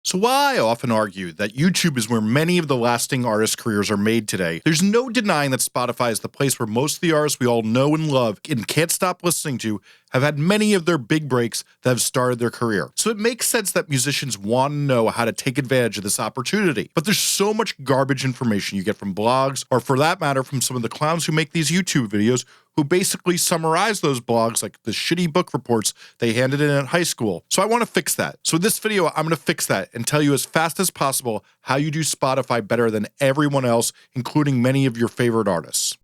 So while I often argue that YouTube is where many of the lasting artist careers are made today, there's no denying that Spotify is the place where most of the artists we all know and love and can't stop listening to have had many of their big breaks that have started their career. So it makes sense that musicians want to know how to take advantage of this opportunity. But there's so much garbage information you get from blogs, or for that matter, from some of the clowns who make these YouTube videos, who basically summarize those blogs like the shitty book reports they handed in high school. So I want to fix that. So in this video, I'm going to fix that and tell you as fast as possible how you do Spotify better than everyone else, including many of your favorite artists.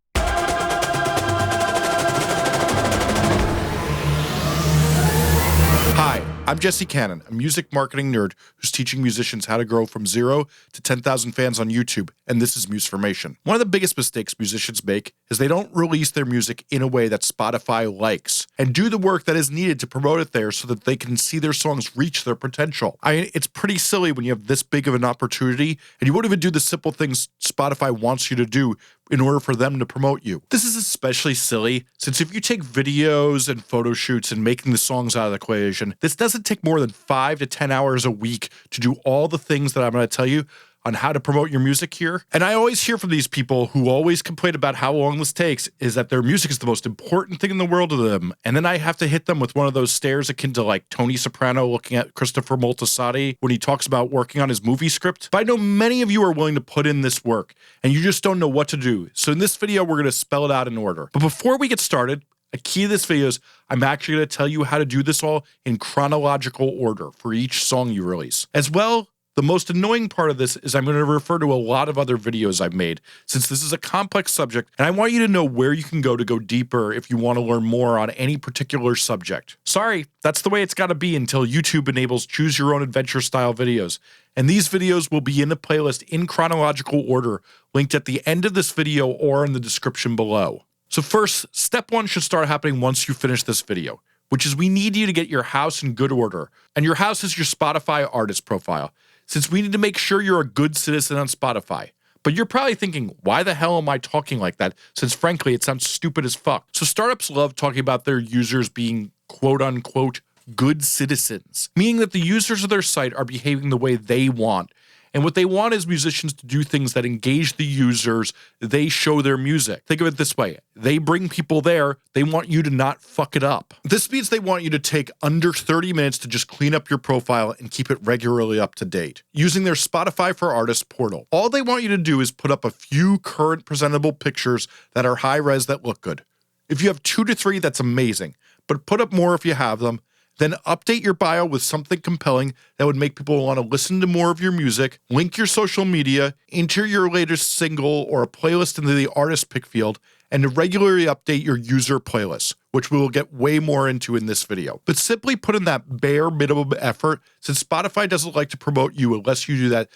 Hi, I'm Jesse Cannon, a music marketing nerd who's teaching musicians how to grow from 0 to 10,000 fans on YouTube, and this is Musformation. One of the biggest mistakes musicians make is they don't release their music in a way that Spotify likes, and do the work that is needed to promote it there so that they can see their songs reach their potential. It's pretty silly when you have this big of an opportunity, and you won't even do the simple things Spotify wants you to do in order for them to promote you. This is especially silly since if you take videos and photo shoots and making the songs out of the equation, this doesn't take more than 5 to 10 hours a week to do all the things that I'm going to tell you on how to promote your music here. And I always hear from these people who always complain about how long this takes is that their music is the most important thing in the world to them. And then I have to hit them with one of those stares akin to like Tony Soprano looking at Christopher Moltisanti when he talks about working on his movie script. But I know many of you are willing to put in this work and you just don't know what to do. So in this video, we're going to spell it out in order. But before we get started, a key to this video is I'm actually going to tell you how to do this all in chronological order for each song you release. As well, the most annoying part of this is I'm going to refer to a lot of other videos I've made since this is a complex subject and I want you to know where you can go deeper if you want to learn more on any particular subject. Sorry, that's the way it's got to be until YouTube enables choose your own adventure style videos. And these videos will be in the playlist in chronological order linked at the end of this video or in the description below. So first, step 1 should start happening once you finish this video, which is we need you to get your house in good order. And your house is your Spotify artist profile, since we need to make sure you're a good citizen on Spotify. But you're probably thinking, why the hell am I talking like that? Since frankly, it sounds stupid as fuck. So startups love talking about their users being quote unquote good citizens, meaning that the users of their site are behaving the way they want. And what they want is musicians to do things that engage the users they show their music. Think of it this way. They bring people there. They want you to not fuck it up. This means they want you to take under 30 minutes to just clean up your profile and keep it regularly up to date using their Spotify for Artists portal. All they want you to do is put up a few current presentable pictures that are high res that look good. If you have 2 to 3, that's amazing, but put up more if you have them. Then update your bio with something compelling that would make people want to listen to more of your music, link your social media, enter your latest single or a playlist into the artist pick field, and to regularly update your user playlists, which we will get way more into in this video. But simply put in that bare minimum effort, since Spotify doesn't like to promote you unless you do that.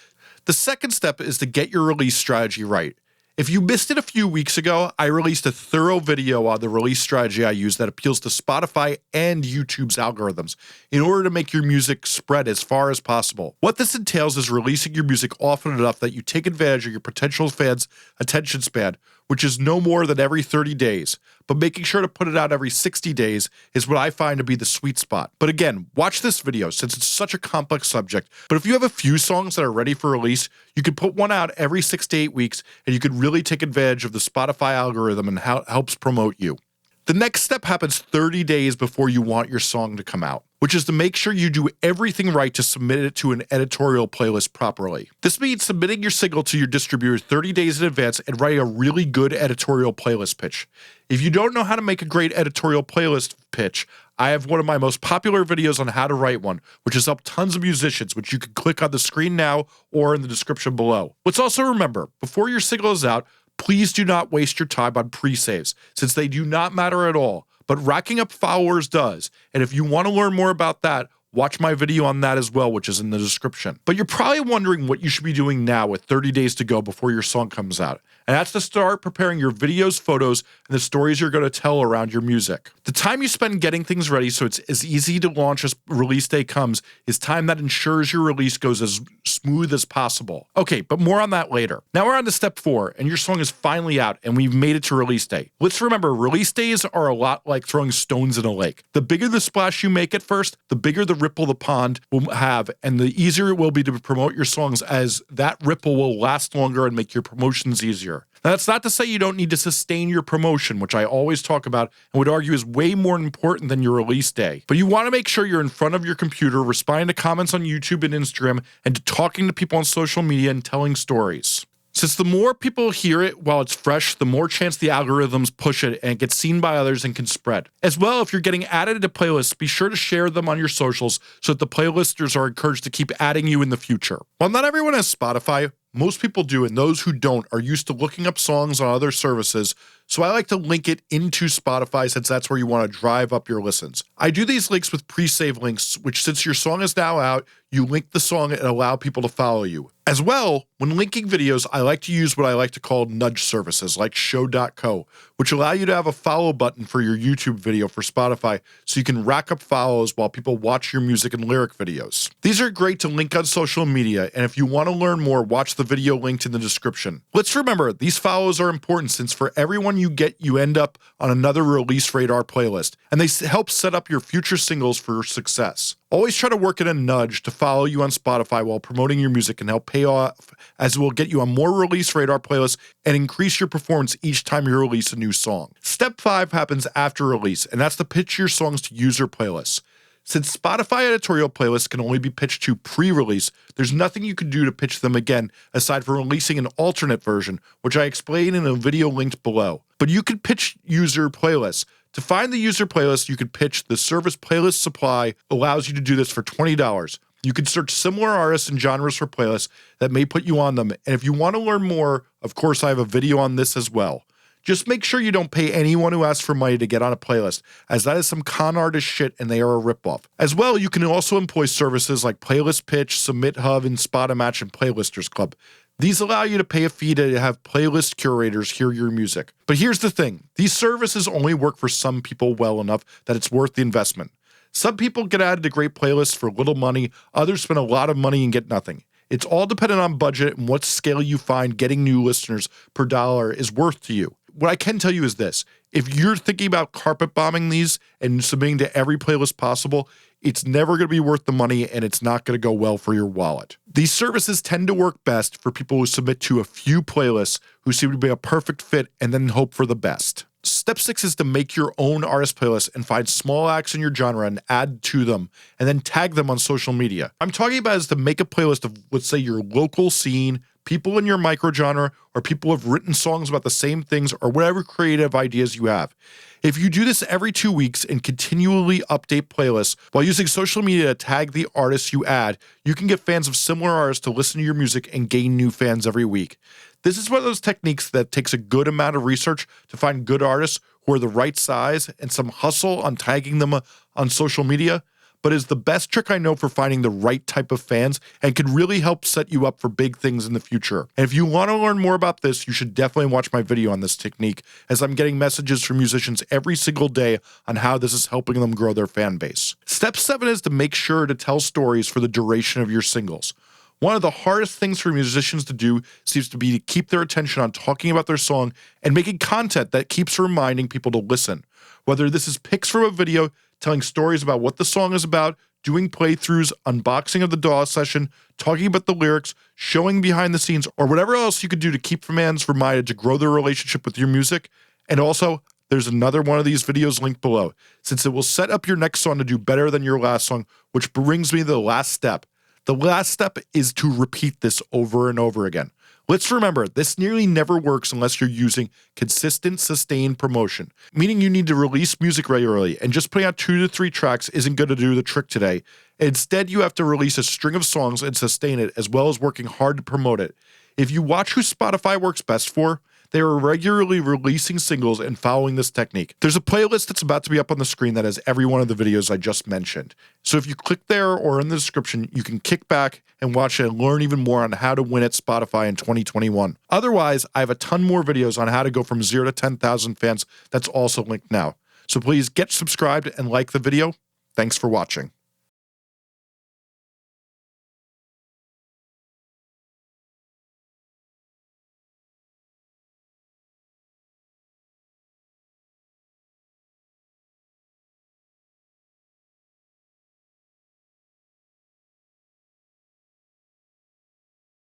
The second step is to get your release strategy right. If you missed it a few weeks ago, I released a thorough video on the release strategy I use that appeals to Spotify and YouTube's algorithms in order to make your music spread as far as possible. What this entails is releasing your music often enough that you take advantage of your potential fans' attention span, which is no more than every 30 days, but making sure to put it out every 60 days is what I find to be the sweet spot. But again, watch this video since it's such a complex subject, but if you have a few songs that are ready for release, you could put one out every 6 to 8 weeks and you could really take advantage of the Spotify algorithm and how it helps promote you. The next step happens 30 days before you want your song to come out, which is to make sure you do everything right to submit it to an editorial playlist properly. This means submitting your single to your distributor 30 days in advance and writing a really good editorial playlist pitch. If you don't know how to make a great editorial playlist pitch, I have one of my most popular videos on how to write one, which has helped tons of musicians, which you can click on the screen now or in the description below. Let's also remember, before your single is out, please do not waste your time on pre-saves, since they do not matter at all, but racking up followers does. And if you want to learn more about that, watch my video on that as well, which is in the description. But you're probably wondering what you should be doing now with 30 days to go before your song comes out. And that's to start preparing your videos, photos, and the stories you're going to tell around your music. The time you spend getting things ready so it's as easy to launch as release day comes is time that ensures your release goes as smooth as possible. Okay, but more on that later. Now we're on to step 4, and your song is finally out, and we've made it to release day. Let's remember, release days are a lot like throwing stones in a lake. The bigger the splash you make at first, the bigger the ripple the pond will have, and the easier it will be to promote your songs, as that ripple will last longer and make your promotions easier. Now, that's not to say you don't need to sustain your promotion, which I always talk about and would argue is way more important than your release day. But you want to make sure you're in front of your computer, responding to comments on YouTube and Instagram, and talking to people on social media and telling stories. Since the more people hear it while it's fresh, the more chance the algorithms push it and it gets seen by others and can spread. As well, if you're getting added to playlists, be sure to share them on your socials so that the playlisters are encouraged to keep adding you in the future. While not everyone has Spotify, most people do, and those who don't are used to looking up songs on other services, so I like to link it into Spotify since that's where you want to drive up your listens. I do these links with pre-save links, which since your song is now out, you link the song and allow people to follow you. As well, when linking videos, I like to use what I like to call nudge services like show.co, which allow you to have a follow button for your YouTube video for Spotify so you can rack up follows while people watch your music and lyric videos. These are great to link on social media, and if you want to learn more, watch the video linked in the description. Let's remember, these follows are important since for everyone you get, you end up on another Release Radar playlist, and they help set up your future singles for success. Always try to work in a nudge to follow you on Spotify while promoting your music and help pay off, as it will get you on more Release Radar playlists and increase your performance each time you release a new song. Step 5 happens after release, and that's to pitch your songs to user playlists. Since Spotify editorial playlists can only be pitched to pre-release, there's nothing you can do to pitch them again aside from releasing an alternate version, which I explain in a video linked below. But you can pitch user playlists. To find the user playlist, you could pitch the service Playlist Supply allows you to do this for $20. You can search similar artists and genres for playlists that may put you on them, and if you want to learn more, of course I have a video on this as well. Just make sure you don't pay anyone who asks for money to get on a playlist, as that is some con artist shit and they are a ripoff. As well, you can also employ services like Playlist Pitch, Submit Hub, and Spot a Match and Playlisters Club. These allow you to pay a fee to have playlist curators hear your music. But here's the thing, these services only work for some people well enough that it's worth the investment. Some people get added to great playlists for little money, others spend a lot of money and get nothing. It's all dependent on budget and what scale you find getting new listeners per dollar is worth to you. What I can tell you is this, if you're thinking about carpet bombing these and submitting to every playlist possible, it's never going to be worth the money and it's not going to go well for your wallet. These services tend to work best for people who submit to a few playlists who seem to be a perfect fit and then hope for the best. Step 6 is to make your own artist playlist and find small acts in your genre and add to them and then tag them on social media. I'm talking about is to make a playlist of, let's say, your local scene, people in your microgenre, or people who have written songs about the same things or whatever creative ideas you have. If you do this every 2 weeks and continually update playlists while using social media to tag the artists you add, you can get fans of similar artists to listen to your music and gain new fans every week. This is one of those techniques that takes a good amount of research to find good artists who are the right size and some hustle on tagging them on social media, but is the best trick I know for finding the right type of fans and can really help set you up for big things in the future. And if you want to learn more about this, you should definitely watch my video on this technique, as I'm getting messages from musicians every single day on how this is helping them grow their fan base. Step 7 is to make sure to tell stories for the duration of your singles. One of the hardest things for musicians to do seems to be to keep their attention on talking about their song and making content that keeps reminding people to listen. Whether this is pics from a video, telling stories about what the song is about, doing playthroughs, unboxing of the DAW session, talking about the lyrics, showing behind the scenes, or whatever else you could do to keep fans reminded to grow their relationship with your music. And also, there's another one of these videos linked below, since it will set up your next song to do better than your last song, which brings me to the last step. The last step is to repeat this over and over again. Let's remember, this nearly never works unless you're using consistent, sustained promotion, meaning you need to release music regularly, and just putting out 2 to 3 tracks isn't going to do the trick today. Instead, you have to release a string of songs and sustain it, as well as working hard to promote it. If you watch who Spotify works best for, they are regularly releasing singles and following this technique. There's a playlist that's about to be up on the screen that has every one of the videos I just mentioned. So if you click there or in the description, you can kick back and watch it and learn even more on how to win at Spotify in 2021. Otherwise, I have a ton more videos on how to go from 0 to 10,000 fans that's also linked now. So please get subscribed and like the video. Thanks for watching.